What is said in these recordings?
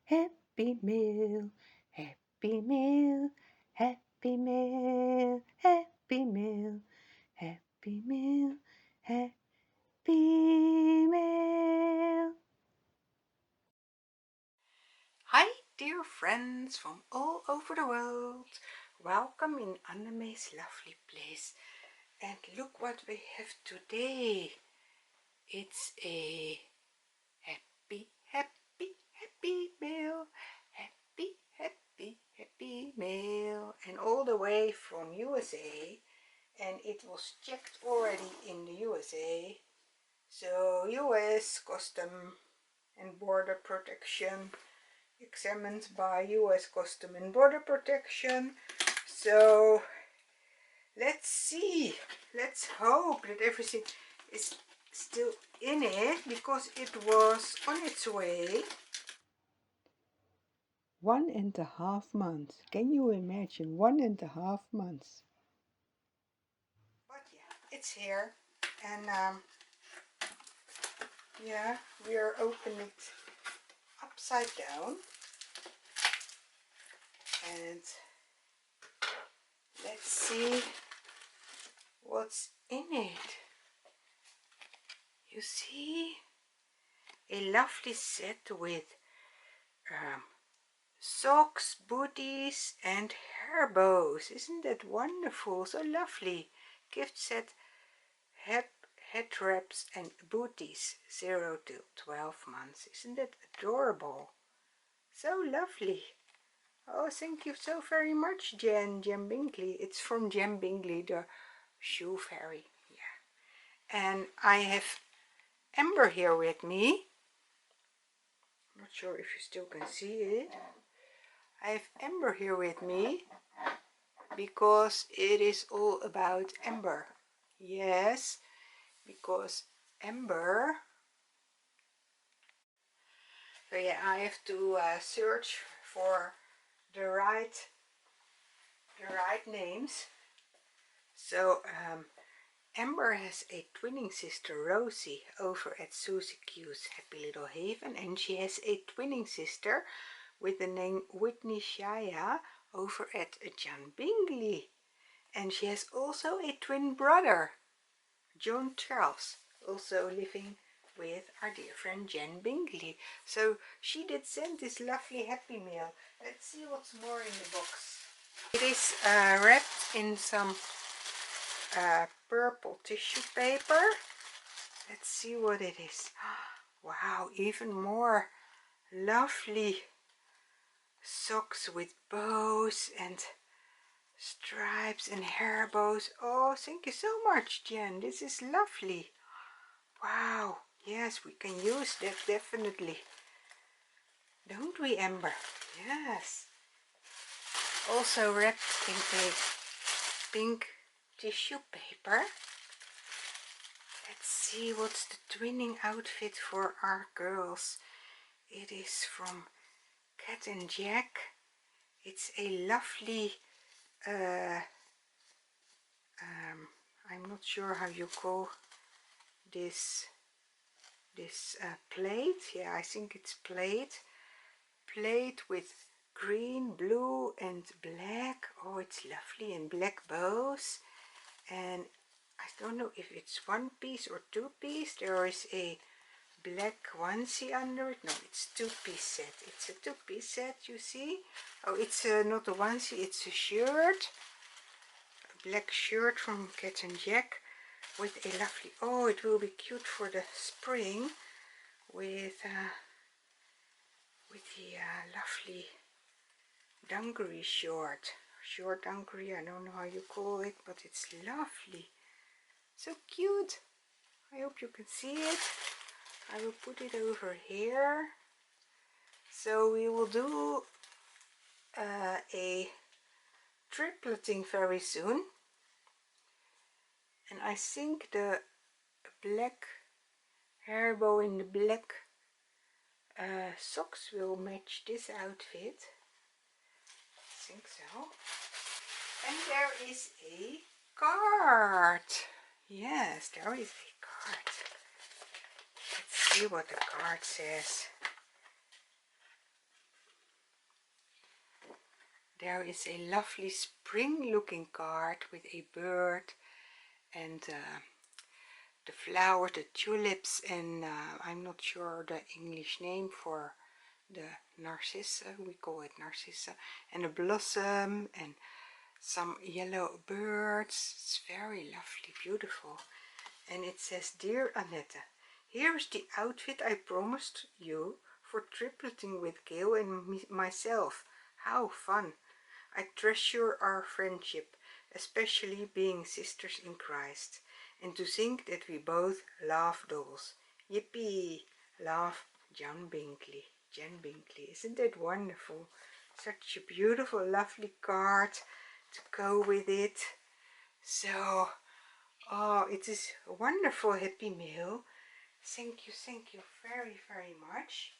happy mail, happy mail, happy mail, happy mail, happy mail, happy mail. Hi dear friends from all over the world, welcome in Annemay's lovely place. And look what we have today. It's a happy mail, happy mail, and all the way from USA, and it was checked already in the USA. So US Custom and Border Protection, examined by US Custom and Border Protection. So let's see, let's hope that everything is still in it, because it was on its way. 1.5 months. Can you imagine? 1.5 months. But yeah, it's here, and yeah, we are opening it upside down, and let's see what's in it. You see, a lovely set with socks, booties, and hair bows. Isn't that wonderful? So lovely. Gift set, head wraps and booties, 0 to 12 months. Isn't that adorable? So lovely. Oh, thank you so very much, Jen Bingley. It's from Jen Bingley, the shoe fairy. Yeah. And I have Amber here with me. Not sure if you still can see it. I have Amber here with me because it is all about Amber. Yes, because Amber. So yeah, I have to search for the right names. So Amber has a twinning sister, Rosie, over at Susie Q's Happy Little Haven, and she has a twinning sister with the name Whitney Shaya over at Jan Bingley. And she has also a twin brother, John Charles, also living with our dear friend Jen Bingley. So she did send this lovely happy mail. Let's see what's more in the box. It is wrapped in some purple tissue paper. Let's see what it is. Wow, even more lovely socks with bows and stripes and hair bows. Oh, thank you so much, Jen. This is lovely. Wow, yes, we can use that definitely. Don't we, Amber? Yes. Also wrapped in a pink tissue paper. Let's see what's the twinning outfit for our girls. It is from Cat and Jack. It's a lovely, I'm not sure how you call this plate. Yeah, I think it's plate with green, blue and black. Oh, it's lovely, and black bows. And I don't know if it's one piece or two piece. There is a black onesie under it. No, it's two-piece set. It's a two-piece set, you see. Oh, it's not a onesie, it's a shirt, a black shirt from Cat and Jack with a lovely, oh, it will be cute for the spring with the lovely dungaree short dungaree. I don't know how you call it, but it's lovely, so cute. I hope you can see it. I will put it over here. So we will do a tripletting very soon, and I think the black hair bow in the black socks will match this outfit. I think so. And there is a card. Yes, there is a card. Let's see what the card says. there is a lovely spring looking card with a bird and the flowers, the tulips, and I'm not sure the English name for the narcissa, we call it narcissa, and a blossom and some yellow birds. It's very lovely, beautiful. And it says, "Dear Annette, here is the outfit I promised you for tripletting with Gail and myself. How fun! I treasure our friendship, especially being sisters in Christ, and to think that we both love dolls. Yippee! Love, Jan Binkley." Jan Binkley, isn't that wonderful? Such a beautiful, lovely card to go with it. So, oh, it is a wonderful happy mail. Thank you very, very much.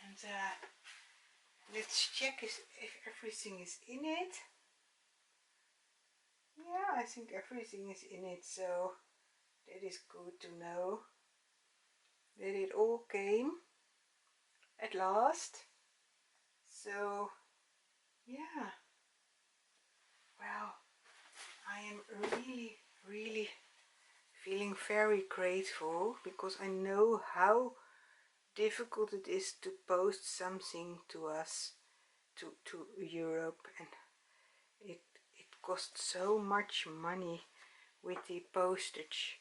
And let's check if everything is in it. Yeah, I think everything is in it, so that is good to know that it all came at last. So, yeah, well, I am really, really feeling very grateful, because I know how difficult it is to post something to us, to Europe, and it costs so much money with the postage.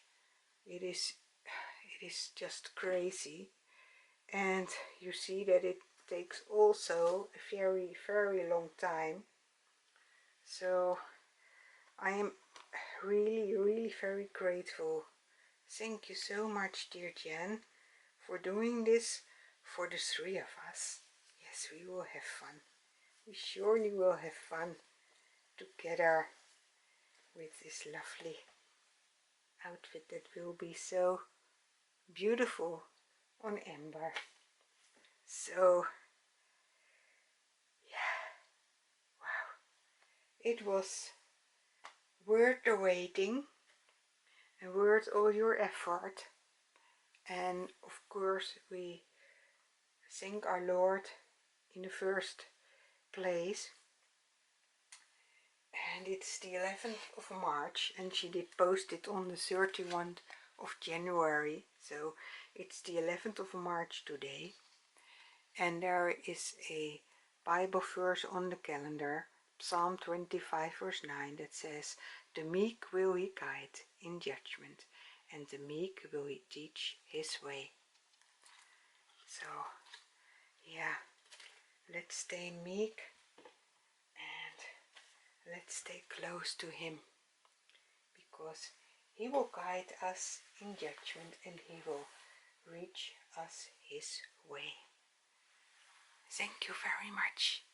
It is just crazy. And you see that it takes also a very, very long time. So I am really, really very grateful. Thank you so much, dear Jan, for doing this for the three of us. Yes, we will have fun. We surely will have fun together with this lovely outfit that will be so beautiful on Amber. So, yeah, wow, it was worth the waiting and worth all your effort. And of course we thank our Lord in the first place. And it's the 11th of March, and she did post it on the 31st of January, so it's the 11th of March today. And there is a Bible verse on the calendar, Psalm 25 verse 9, that says, "The meek will he guide in judgment, and the meek will he teach his way." So yeah, let's stay meek and let's stay close to him, because he will guide us in judgment and he will reach us his way. Thank you very much.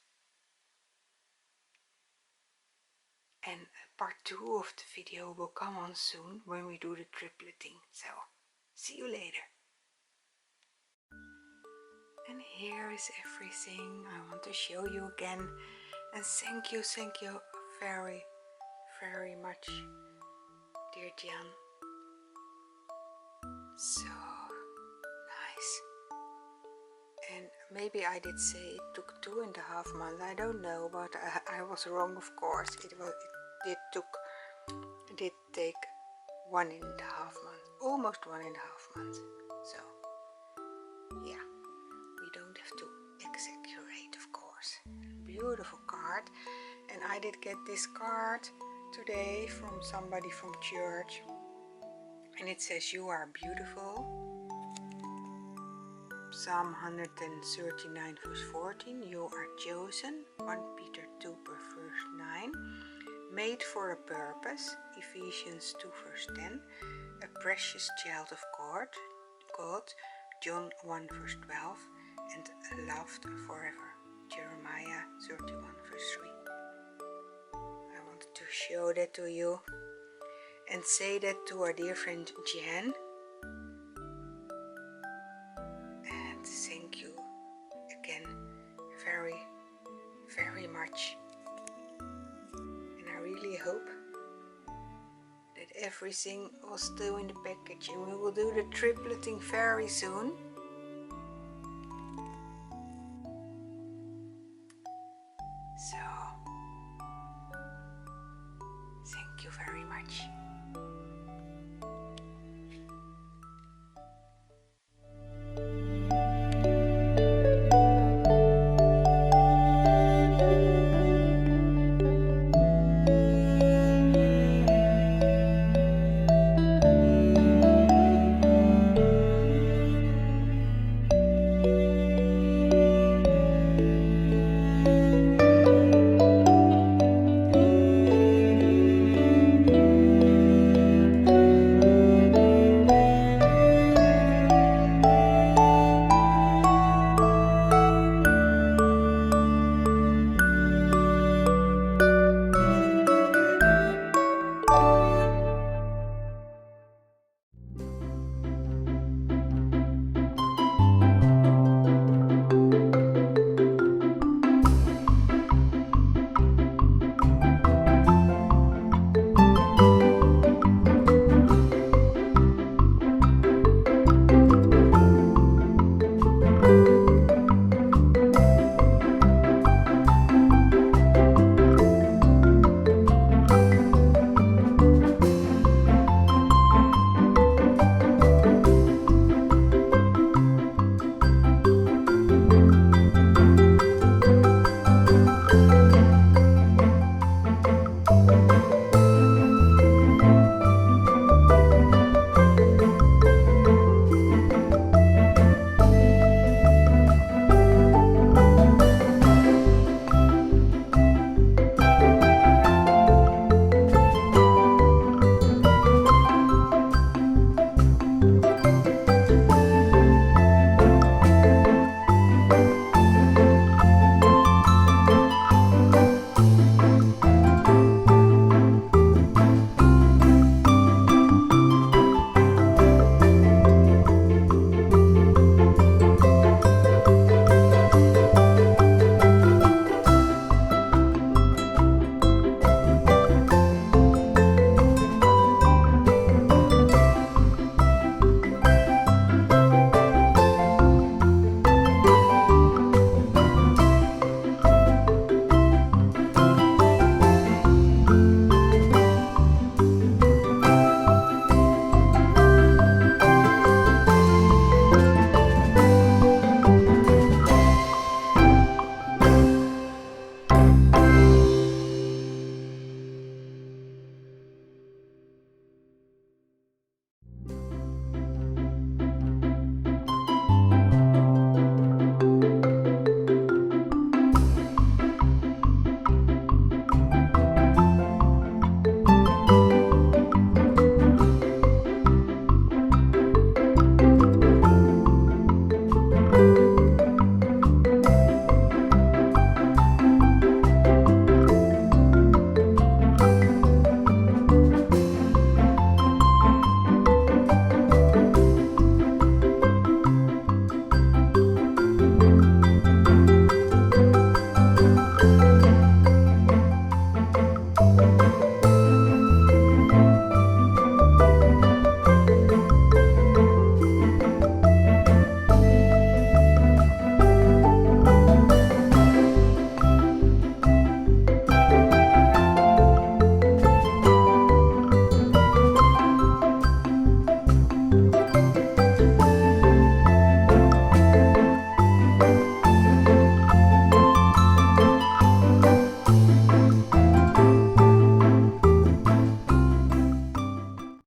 And part 2 of the video will come on soon when we do the tripletting. So, see you later. And here is everything I want to show you again. And thank you very, very much, dear Jan. So nice. And maybe I did say it took 2.5 months. I don't know, but I was wrong, of course. It did take 1.5 months, almost 1.5 months. So yeah, we don't have to exaggerate, of course. Beautiful card. And I did get this card today from somebody from church, and it says, "You are beautiful." Psalm 139 verse 14, "You are chosen." 1 Peter 2 verse 9, "Made for a purpose." Ephesians 2 verse 10, "A precious child of God." John 1 verse 12, and "Loved forever." Jeremiah 31 verse 3. I wanted to show that to you and say that to our dear friend Jan. And thank you again very, very much. And I really hope that everything was still in the package, and we will do the tripletting very soon. So much.